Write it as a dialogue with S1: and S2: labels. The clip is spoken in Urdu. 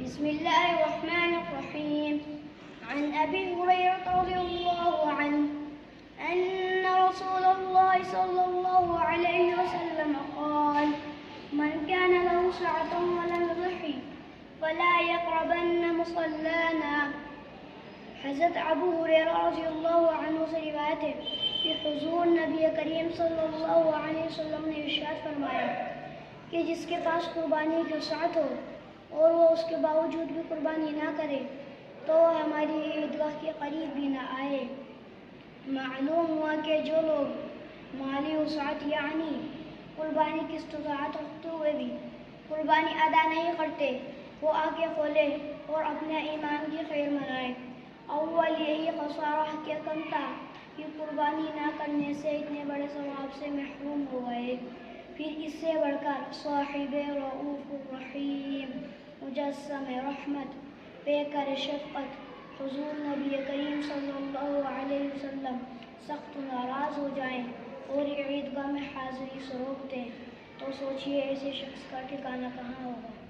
S1: بسم الله الرحمن الرحيم. عن أبي هريرة رضي الله عنه أن رسول الله صلى الله عليه وسلم قال: من كان له سعة ولم يضحي فلا يقربن مصلانا. حضرت ابو ہریرہ رضی اللہ عنہ سے روایت ہے کہ حضور نبی کریم صلی اللہ علیہ وسلم نے ارشاد فرمایا کہ جس کے پاس قربانی کی وسعت ہو اور وہ اس کے باوجود بھی قربانی نہ کرے تو وہ ہماری عیدگاہ کے قریب بھی نہ آئے۔ معلوم ہوا کہ جو لوگ مالی وسعت یعنی قربانی کی استطاعت رکھتے ہوئے بھی قربانی ادا نہیں کرتے وہ آنکھیں کھولے اور اپنے ایمان کی خیر منائے۔ اول یہی خسارہ کیا کم تھا کہ قربانی نہ کرنے سے اتنے بڑے ثواب سے محروم ہو گئے، پھر اس سے بڑھ کر صاحب رؤوف الرحیم، مجسم رحمت، پیکر شفقت حضور نبی کریم صلی اللہ علیہ وسلم سخت ناراض ہو جائیں اور عیدگاہ میں حاضری سے روک دیں تو سوچئے ایسے شخص کا ٹھکانہ کہاں ہوگا۔